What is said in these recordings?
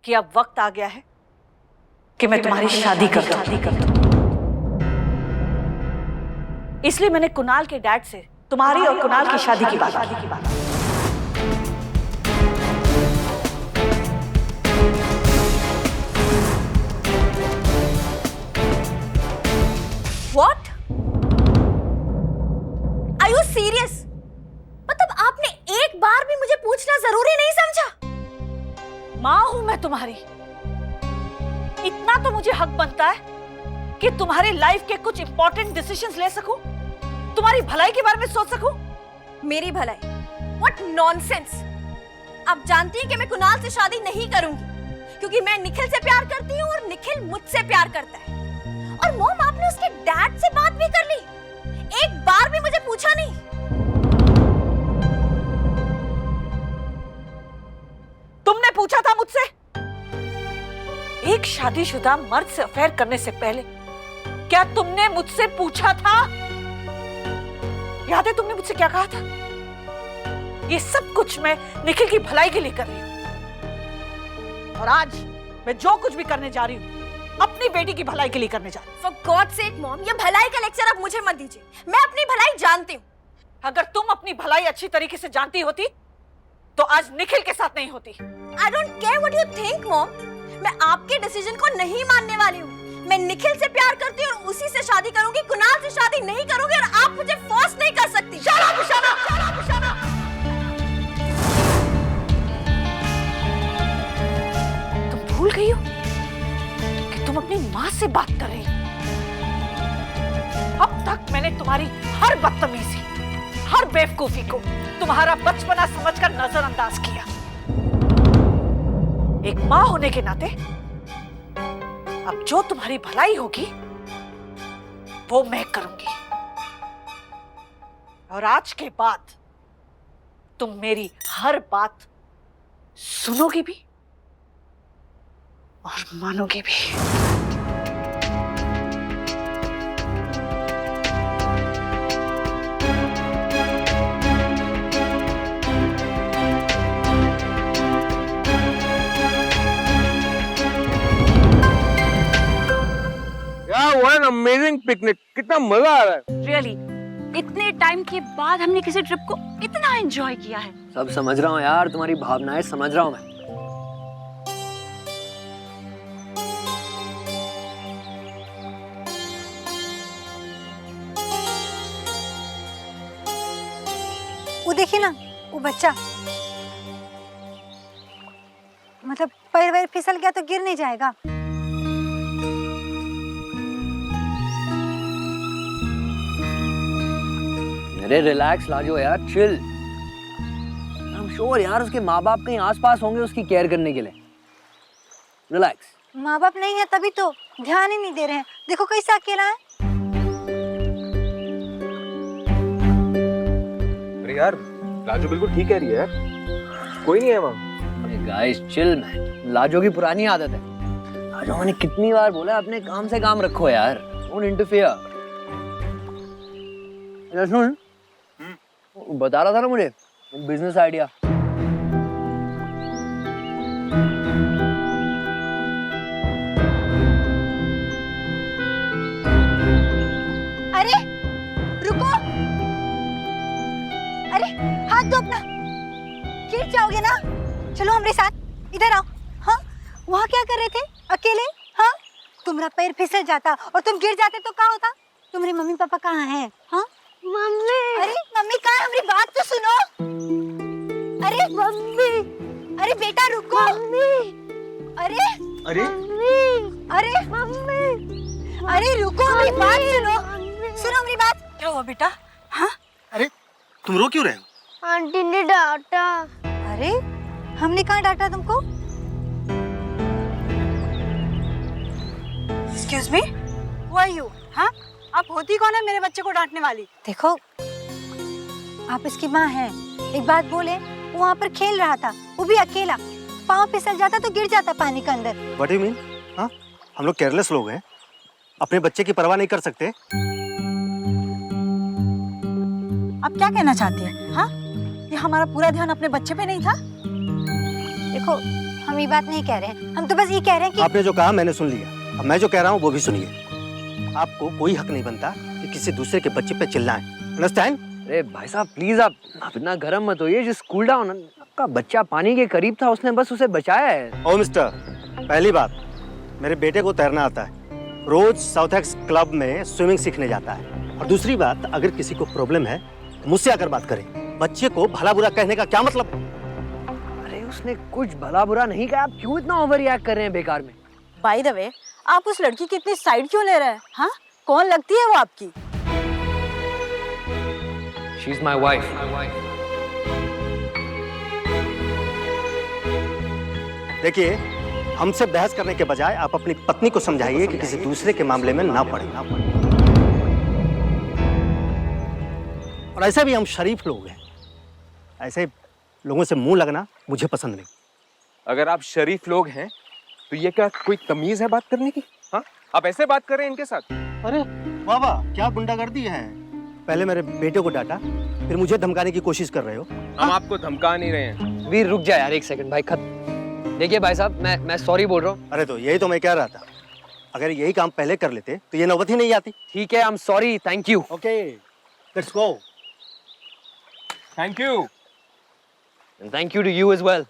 कि अब वक्त आ गया है कि मैं तुम्हारी शादी कर दूं। इसलिए मैंने कुणाल के डैड से तुम्हारी और कुणाल की शादी की बात की। What? Are you serious? मतलब आपने एक बार भी मुझे पूछना जरूरी नहीं समझा? माँ हूं मैं तुम्हारी, इतना तो मुझे हक बनता है कि तुम्हारी लाइफ के कुछ इंपॉर्टेंट डिसीजंस ले सकूं, तुम्हारी भलाई के बारे में सोच सकूं। मेरी भलाई? What nonsense! आप जानती हैं कि मैं कुणाल से शादी नहीं करूंगी क्योंकि मैं निखिल से प्यार करती हूँ और निखिल मुझसे प्यार करता है। और मॉम, आपने उसके डैड से बात भी कर ली, एक बार भी मुझे पूछा नहीं। तुमने पूछा था मुझसे? एक शादीशुदा मर्द से अफेयर करने से पहले क्या तुमने मुझसे पूछा था? याद है तुमने मुझसे क्या कहा था? ये सब कुछ मैं निखिल की भलाई के लिए कर रही हूं, और आज मैं जो कुछ भी करने जा रही हूं अपनी बेटी की भलाई के लिए करने जा रही हूं। For God's sake, मॉम, ये भलाई का लेक्चर आप मुझे मत दीजिए। मैं अपनी भलाई जानती हूँ। अगर तुम अपनी भलाई अच्छी तरीके से जानती होती तो आज निखिल के साथ नहीं होती। I don't care what you think, mom. मैं आपके डिसीजन को नहीं मानने वाली हूँ। मैं निखिल से प्यार करती हूँ और उसी से शादी करूंगी, कुणाल से शादी नहीं करूंगी, और आप मुझे फोर्स नहीं कर सकती। Shut up, Ishana! Shut up, Ishana! तुम भूल गई हो कि तुम अपनी माँ से बात कर रही हो। अब तक मैंने तुम्हारी हर बदतमीजी, हर बेवकूफी को तुम्हारा बचपना समझकर नजरअंदाज किया। एक माँ होने के नाते अब जो तुम्हारी भलाई होगी वो मैं करूंगी, और आज के बाद तुम मेरी हर बात सुनोगी भी और मानोगी भी। What an amazing picnic! कितना मजा आ रहा है। Really, इतने टाइम के बाद हमने किसी ट्रिप को इतना एंजॉय किया है। सब समझ रहा हूँ यार, तुम्हारी भावनाएं समझ रहा हूँ मैं। वो देखिए ना, वो बच्चा, मतलब पैर वैर फिसल गया तो गिर नहीं जाएगा। अरे रिलैक्स लाजो यार, चिल। आई एम श्योर यार उसके माँ बाप कहीं आसपास होंगे उसकी केयर करने के लिए। रिलैक्स। माँ बाप नहीं है तभी तो ध्यान ही नहीं दे रहे हैं। देखो कैसा अकेला है। अरे यार, राजू बिल्कुल ठीक कह रही है यार, कोई नहीं है वहाँ। गाइस चिल मैन, लाजो की पुरानी आदत है। लाजो मैंने कितनी बार बोला अपने काम से काम रखो यार, डोंट इंटरफेयर। सुन, बता रहा था ना मुझे बिजनेस आइडिया। अरे रुको, अरे हाथ दो अपना, गिर जाओगे ना। चलो हमारे साथ, इधर आओ। हाँ, वहाँ क्या कर रहे थे अकेले? हाँ, तुम्हारा पैर फिसल जाता और तुम गिर जाते तो क्या होता? तुम्हारे मम्मी पापा कहाँ हैं? हाँ मम्मी। अरे मम्मी कहाँ है? हमारी बात तो सुनो। अरे मम्मी, अरे बेटा रुको। मम्मी, अरे अरे अरे मम्मी, अरे रुको, हमारी बात सुनो। सुनो हमारी बात। क्या हुआ बेटा? हाँ, अरे तुम रो क्यों रहे हो? आंटी ने डांटा। अरे हमने कहाँ डांटा तुमको? Excuse me? Who are you? हाँ? आप होती कौन है मेरे बच्चे को डांटने वाली? देखो, आप इसकी माँ हैं। एक बात बोले, वो वहाँ पर खेल रहा था, वो भी अकेला। पाँव फिसल जाता तो गिर जाता पानी के अंदर। What do you mean? हाँ? हम लोग केयरलेस लोग हैं, अपने बच्चे की परवाह नहीं कर सकते। आप क्या कहना चाहती हैं? हाँ? ये हमारा पूरा ध्यान अपने बच्चे पे नहीं था? देखो, हम हम ये बात नहीं कह रहे हैं, हम तो बस ये कह रहे हैं कि आपने जो कहा मैंने सुन लिया, अब मैं जो कह रहा हूँ वो भी सुनिए। आपको कोई हक नहीं बनता कि किसी दूसरे के बच्चे पे चिल्लाएं, अंडरस्टैंड? अरे भाई साहब प्लीज आप इतना गर्म मत होइए, जिस कूल डाउन। आपका बच्चा पानी के करीब था, उसने बस उसे बचाया है। ओ मिस्टर, पहली बात, मेरे बेटे को तैरना आता है, रोज साउथएक्स क्लब में स्विमिंग सीखने जाता है। और दूसरी बात, अगर किसी को प्रॉब्लम है तो मुझसे आकर बात करें, बच्चे को भला बुरा कहने का क्या मतलब? अरे उसने कुछ भला बुरा नहीं कहा, आप क्यों इतना ओवर रिएक्ट कर रहे हैं बेकार में? बाय द वे, आप उस लड़की की इतनी साइड क्यों ले रहे हैं? हाँ, कौन लगती है वो आपकी? She is my wife. देखिए, हमसे बहस करने के बजाय आप अपनी पत्नी को समझाइए कि किसी दूसरे के मामले में ना पड़े। और ऐसे भी हम शरीफ लोग हैं, ऐसे लोगों से मुंह लगना मुझे पसंद नहीं। अगर आप शरीफ लोग हैं तो ये क्या कोई तमीज है बात करने की? हाँ, आप ऐसे बात कर रहे हैं इनके साथ? अरे बाबा, क्या गुंडागर्दी है? पहले मेरे बेटे को डांटा, फिर मुझे धमकाने की कोशिश कर रहे हो। हम आपको धमका नहीं रहे हैं। वीर रुक जा यार, एक सेकंड भाई। देखिए भाई साहब, मैं सॉरी बोल रहा हूँ। अरे तो यही तो मैं कह रहा था, अगर यही काम पहले कर लेते तो ये नौबत ही नहीं आती। ठीक है, I am sorry, thank you. Okay, let's go. Thank you. Thank you to you as well.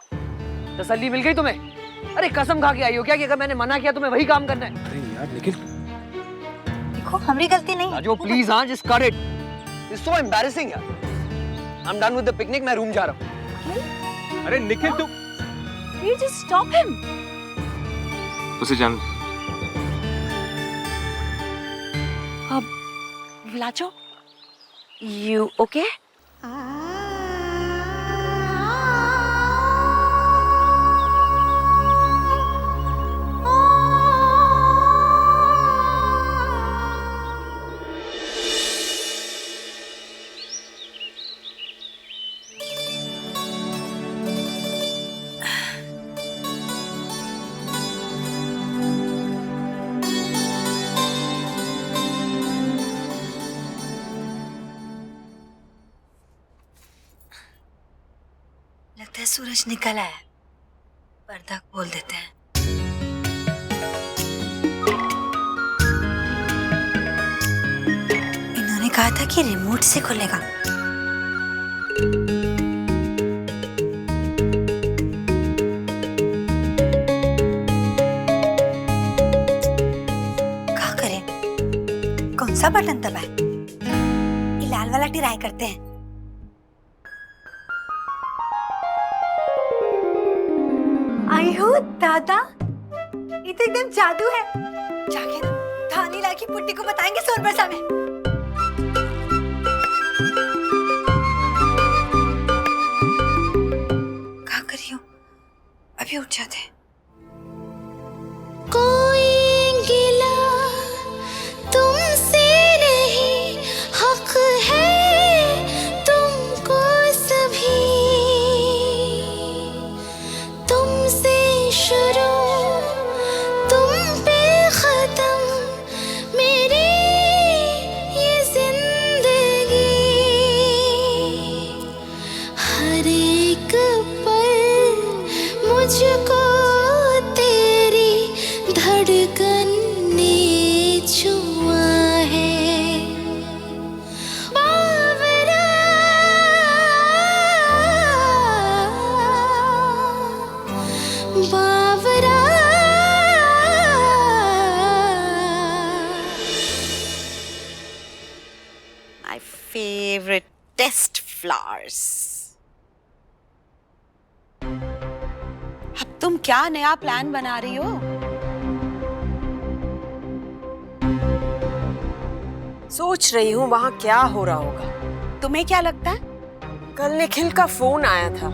तसल्ली मिल गई तुम्हें? अरे कसम खा के आई हो क्या कि अगर मैंने मना किया तुम्हें वही काम करना है? अरे यार निखिल, देखो हमारी गलती नहीं। राजू प्लीज, हाँ just cut it, it's so embarrassing यार। I am done with the picnic, मैं रूम जा रहा हूँ। अरे निखिल तू Just stop him. उसे जान। Vlacho, you okay? लगता है सूरज निकल आया, पर्दा खोल देते हैं। इन्होंने कहा था कि रिमोट से खुलेगा। क्या करें, कौन सा बटन दबाए? ये लाल वाला ट्राई करते हैं। आई हो दादा, ये तो एकदम जादू है। जाके धानी लाल की पुट्टी को बताएंगे सोनबरसा में। क्या कर रही हो? अभी उठ जाते हैं। कोई गिला तुमसे नहीं, हक है तुमको सभी, तुमसे शुरू तुम पे खत्म मेरी ये जिंदगी, हर एक पल मुझको तेरी धड़कन ने छुआ है। बावरा बावरा My favorite test flowers. अब तुम क्या नया प्लान बना रही हो? सोच रही हूँ वहाँ क्या हो रहा होगा। तुम्हें क्या लगता है? कल निखिल का फोन आया था,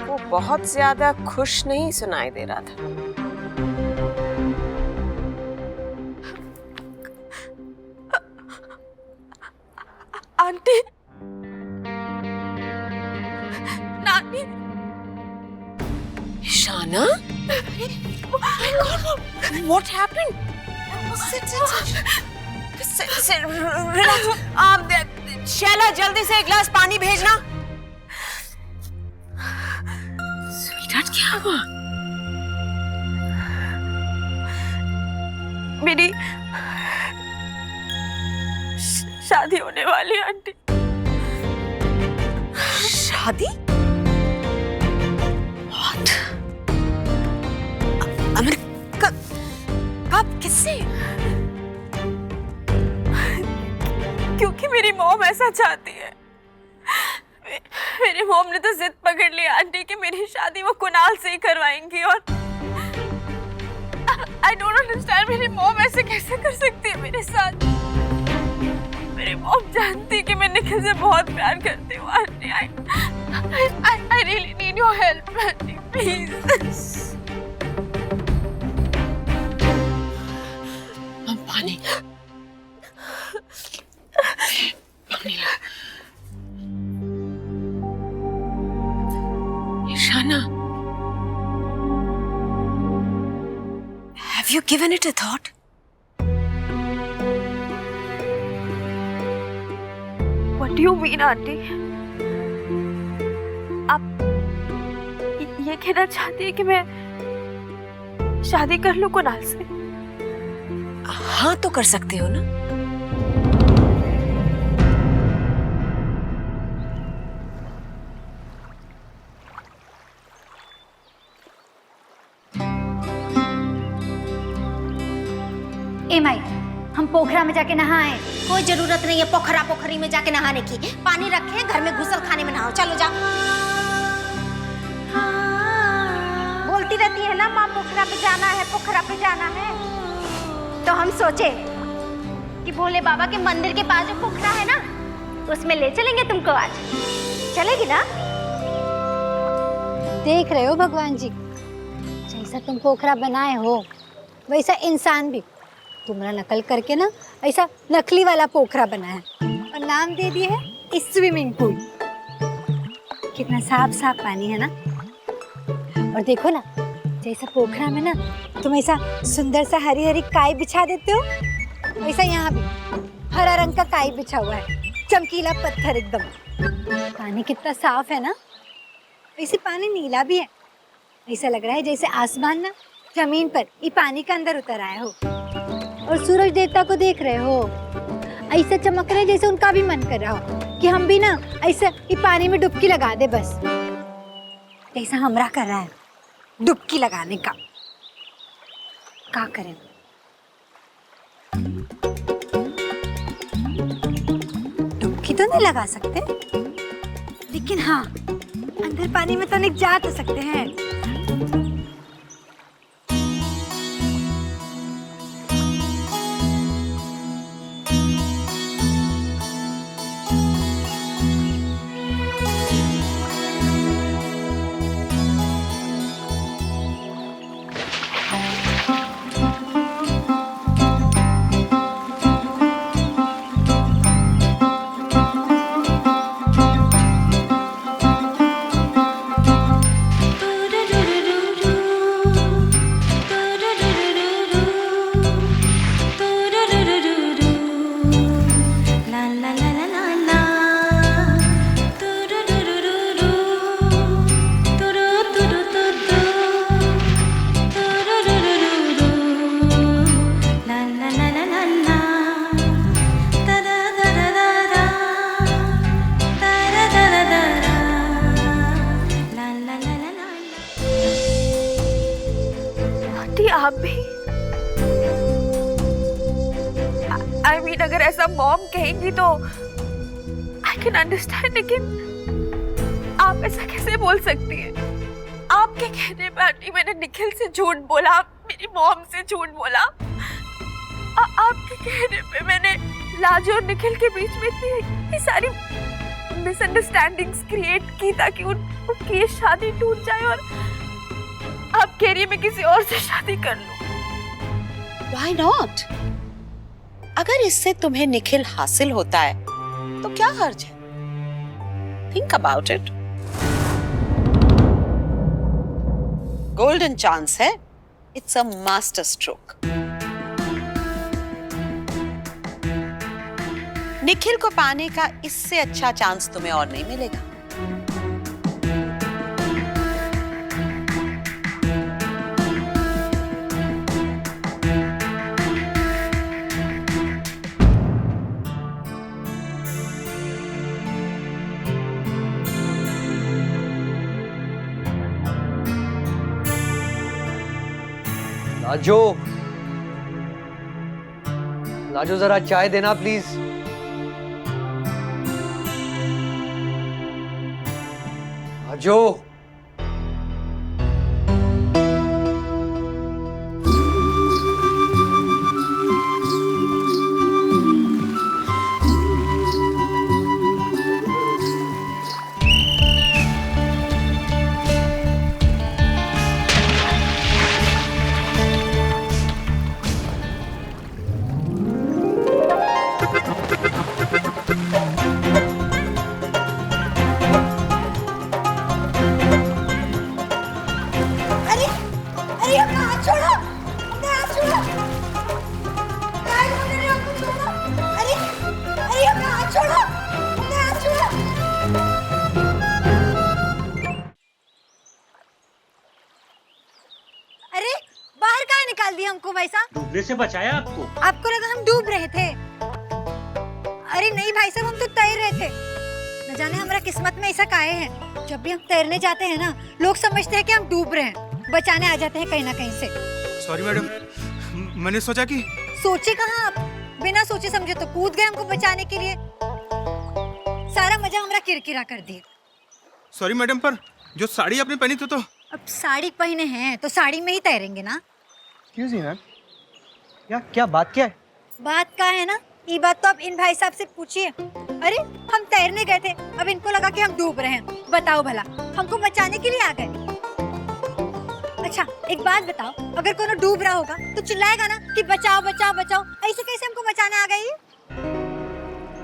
वो बहुत ज्यादा खुश नहीं सुनाई दे रहा था। आंटी, नानी, शाना, what happened? sit, relax. Shaila जल्दी से एक गिलास पानी भेजना। स्वीटहार्ट, आज क्या हुआ? मेरी शादी होने वाली है आंटी। शादी? What? अमर कब किससे? क्योंकि मेरी मॉम ऐसा चाहती है। मेरी मॉम ने तो जिद पकड़ ली आंटी कि मेरी शादी वो कुणाल से ही करवाएंगी और आई डोंट अंडरस्टैंड, मेरी मॉम ऐसे कैसे कर सकती है मेरे साथ? मेरी मॉम जानती है कि मैं निखिल से बहुत प्यार करती हूँ aunty. I really need your help aunty, please. पानी Ishana, Have you given it a thought? What do you mean, aunty? आप ये कहना चाहती है कि मैं शादी कर लूं कुणाल से? हाँ तो कर सकते हो ना। ए माई, हम पोखरा में जाके नहाएं। कोई जरूरत नहीं है पोखरा पोखरी में जाके नहाने की। पानी रखे घर में घुसल खाने में नहाओ। चलो जा। बोलती रहती है ना माँ पोखरा पे जाना है, पोखरा पे जाना है। तो हम सोचे कि भोले बाबा के मंदिर के पास जो पोखरा है ना, उसमें ले चलेंगे तुमको आज। चलेगी ना? देख रहे हो भगवान जी, जैसा तुम पोखरा बनाए हो वैसा इंसान भी तुम्हारा नकल करके ना ऐसा नकली वाला पोखरा बना है और नाम दे दिए है स्विमिंग पूल। कितना साफ साफ पानी है ना। और देखो ना, जैसा पोखरा में ना तुम ऐसा सुंदर सा हरी हरी काई बिछा देते हो, वैसा यहाँ भी हरा रंग का काई बिछा हुआ है, चमकीला पत्थर एकदम। पानी कितना साफ है ना, वैसे पानी नीला भी है। ऐसा लग रहा है जैसे आसमान ना जमीन पर ये पानी के अंदर उतर आया हो। और सूरज देवता को देख रहे हो, ऐसा चमक रहे जैसे उनका भी मन कर रहा हो कि हम भी ना ऐसा ये पानी में डुबकी लगा दे बस। ऐसा हमरा कर रहा है डुबकी लगाने का। क्या करें? डुबकी तो नहीं लगा सकते, लेकिन हाँ अंदर पानी में तो नहीं जा तो सकते हैं। आप भी? I mean, अगर ऐसा मॉम कहेंगी तो I can understand, लेकिन आप ऐसा कैसे बोल सकती हैं? आपके कहने पे आंटी मैंने निखिल से झूठ बोला, मेरी मॉम से झूठ बोला। आपके कहने पे मैंने लाजो और निखिल के बीच में इतनी सारी मिसअंडरस्टैंडिंग्स क्रिएट की ताकि उनकी ये शादी टूट जाए और आप कह रही है मैं किसी और से शादी कर लूं। Why not? अगर इससे तुम्हें निखिल हासिल होता है तो क्या हर्ज है? Think about it. Golden chance है. It's a master stroke. Nikhil को पाने का इससे अच्छा चांस तुम्हें और नहीं मिलेगा। लाजो, लाजो जरा चाय देना प्लीज। लाजो। अरे अरे अपना हाथ छोड़ो, अपना हाथ छोड़ो। काय बोल रहे हो, कुछ छोड़ो। अरे अरे अपना हाथ छोड़ो, अपना हाथ छोड़ो। अरे बाहर कहाँ निकाल दिया हमको भाई साहब? डूबने से बचाया आपको। आपको लगा हम डूब रहे थे? अरे नहीं भाई साहब, हम तो तैर रहे थे। न जाने हमारा किस्मत में ऐसा काहे है, जब भी हम तैरने जाते हैं ना, लोग समझते हैं कि हम डूब रहे हैं, बचाने आ जाते हैं कहीं ना कहीं से। सॉरी मैडम, मैंने सोचा कि सोचे कहाँ आप, बिना सोचे समझे तो कूद गए हमको बचाने के लिए। सारा मजा हमारा किरकिरा कर दिए। सॉरी मैडम, पर जो साड़ी आपने पहनी थी तो अब साड़ी पहने हैं तो साड़ी में ही तैरेंगे ना। क्यों जी मैम, क्या बात क्या है? बात का है ना, ये बात तो आप इन भाई साहब से पूछिए। अरे हम तैरने गए थे, अब इनको लगा कि हम डूब रहे हैं। बताओ भला, हमको बचाने के लिए आ गए। अच्छा एक बात बताओ, अगर कोनो डूब रहा होगा तो चिल्लाएगा ना कि बचाओ बचाओ बचाओ, ऐसे कैसे हमको बचाने आ गई?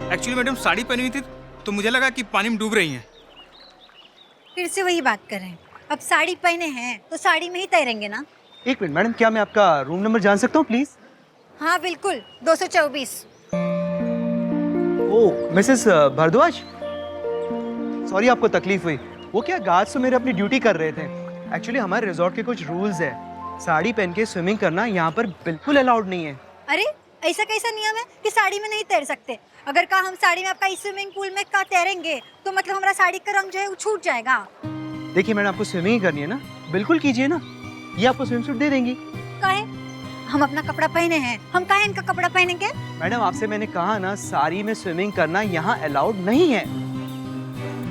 एक्चुअली मैडम साड़ी पहनी हुई थी तो मुझे लगा कि पानी में डूब रही हैं। फिर से वही बात कर रहे हैं, अब साड़ी पहने हैं तो साड़ी में ही तैरेंगे ना। एक मिनट मैडम, क्या मैं आपका रूम नंबर जान सकता हूँ प्लीज? हाँ बिल्कुल, 224। ओह मिसेस भारद्वाज, सॉरी आपको तकलीफ हुई। वो क्या, गार्ड्स तो मेरे अपनी ड्यूटी कर रहे थे। एक्चुअली हमारे रिजॉर्ट के कुछ रूल्स है, साड़ी पहन के स्विमिंग करना यहाँ पर बिल्कुल अलाउड नहीं है। अरे ऐसा कैसा नियम है कि साड़ी में नहीं तैर सकते? अगर कहा हम साड़ी में आपका इस स्विमिंग पूल में का तैरेंगे तो मतलब हमारा साड़ी का रंग जो है वो छूट जाएगा। देखिए मैडम, आपको स्विमिंग करनी है ना, बिल्कुल कीजिए ना, ये आपको स्विम सूट दे देंगी। काहे? हम अपना कपड़ा पहने हैं, हम काहे इनका कपड़ा पहनेंगे? मैडम आपसे मैंने कहा ना, साड़ी में स्विमिंग करना यहाँ अलाउड नहीं है।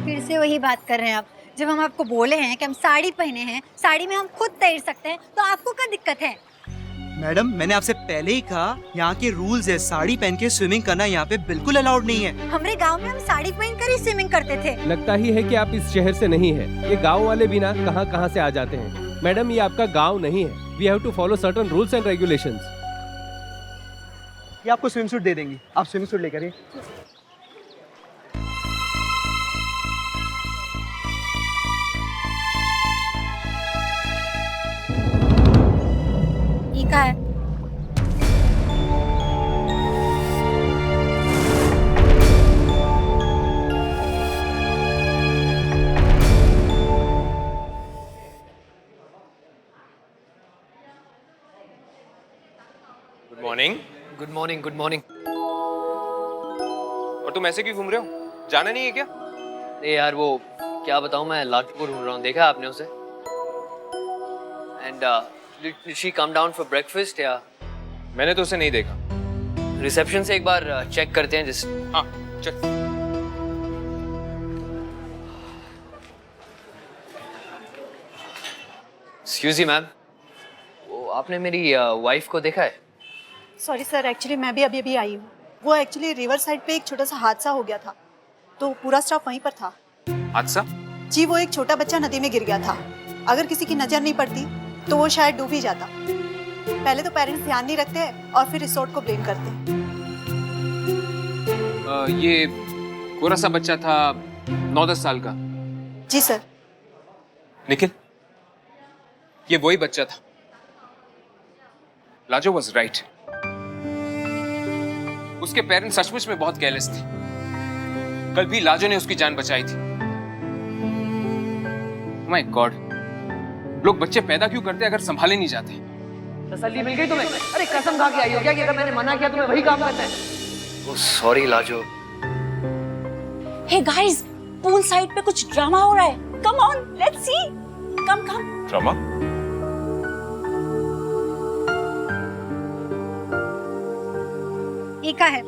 फिर से वही बात कर रहे हैं आप। जब हम आपको बोले हैं कि हम साड़ी पहने हैं, साड़ी में हम खुद तैर सकते हैं, तो आपको क्या दिक्कत है? मैडम मैंने आपसे पहले ही कहा, यहाँ के रूल्स है, साड़ी पहन के स्विमिंग करना यहाँ पे बिल्कुल अलाउड नहीं है। हमारे गांव में हम साड़ी पहनकर ही स्विमिंग करते थे। लगता ही है कि आप इस शहर से नहीं है। ये गांव वाले भी ना कहां से आ जाते हैं। मैडम ये आपका गांव नहीं है। We have to follow certain rules and regulations. ये आपको स्विम सूट दे देंगी, आप स्विम सूट लेकर आइए। ये क्या है? Good morning. Good morning, good morning. और तुम ऐसे क्यों घूम रहे हो? जाना नहीं है क्या? नहीं यार, वो क्या बताऊं, मैं लाजो को ढूंढ रहा हूँ। देखा आपने उसे? And did she come down for breakfast या? मैंने तो उसे नहीं देखा। रिसेप्शन से एक बार चेक करते हैं जिस। हाँ चल। एक्सक्यूज मी मैम, वो आपने मेरी वाइफ को देखा है? सॉरी सर, एक्चुअली मैं भी अभी आई हूँ। वो एक्चुअली रिवर साइड पे एक छोटा सा हादसा हो गया था, तो पूरा स्टाफ वहीं पर था। हादसा? जी, वो एक छोटा बच्चा नदी में गिर गया था। अगर किसी की नजर नहीं पड़ती तो वो शायद डूब ही जाता। पहले तो पेरेंट्स ध्यान नहीं रखते और फिर रिसोर्ट को ब्लेम करते। ये गोरा सा बच्चा था, 9-10 साल का। जी सर। निखिल, ये वही बच्चा था। Lajo was right. उसके पेरेंट्स सचमुच में बहुत केयरलेस थे। कल भी लाजो ने उसकी जान बचाई थी। माय गॉड, लोग बच्चे पैदा क्यों करते अगर संभाले नहीं जाते? तसल्ली मिल गई तुम्हें? अरे कसम खा के आई हो क्या कि अगर मैंने मना किया तुम्हें वही काम करना है? Oh sorry Lajo. Hey guys, pool side पे कुछ ड्रामा हो रहा है। Come on, let's see. Come come. Drama? ये का है?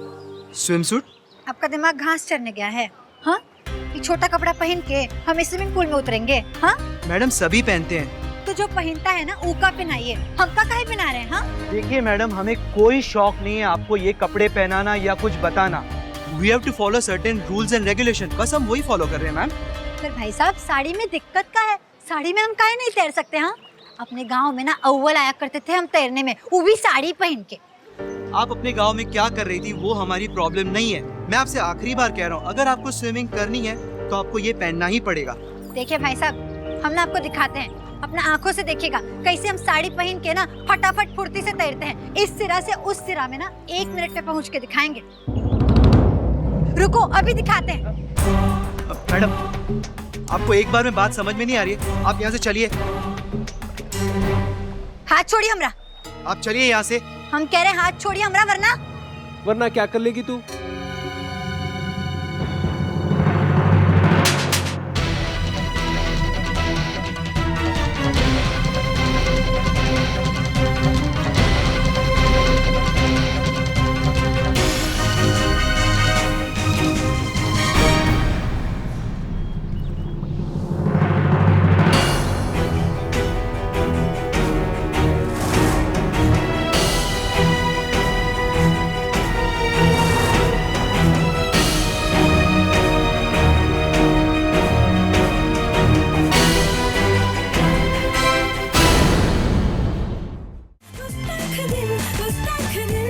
Swim suit. आपका दिमाग घास चरने गया है? हाँ, ये छोटा कपड़ा पहन के हम स्विमिंग पूल में उतरेंगे? हाँ मैडम सभी पहनते हैं। तो जो पहनता है ना ऊका पहनाइए, हमका काहे पहना रहे हैं? हाँ देखिए मैडम, हमें कोई शौक नहीं है आपको ये कपड़े पहनाना या कुछ बताना। We have to follow certain rules and regulation, बस हम वही फॉलो कर रहे हैं मैम। फिर भाई साहब साड़ी में दिक्कत का है? साड़ी में हम काहे नहीं तैर सकते? हाँ, अपने गांव में ना अव्वल आया करते थे हम तैरने में, वो भी साड़ी पहन के। आप अपने गांव में क्या कर रही थी वो हमारी प्रॉब्लम नहीं है। मैं आपसे आखिरी बार कह रहा हूँ, अगर आपको स्विमिंग करनी है तो आपको ये पहनना ही पड़ेगा। देखिए भाई साहब, हम ना आपको दिखाते हैं, अपना आंखों से देखिएगा कैसे हम साड़ी पहन के ना फटाफट फुर्ती से तैरते हैं। इस सिरा से उस सिरा में ना 1 मिनट में पहुंच के दिखाएंगे। रुको, अभी दिखाते हैं। मैडम, आपको एक बार में बात समझ में नहीं आ रही है, आप यहाँ से चलिए। हाथ छोड़िए हमरा। आप चलिए यहाँ से। हम कह रहे हैं हाथ छोड़िए हमरा, वरना क्या कर लेगी तू? Good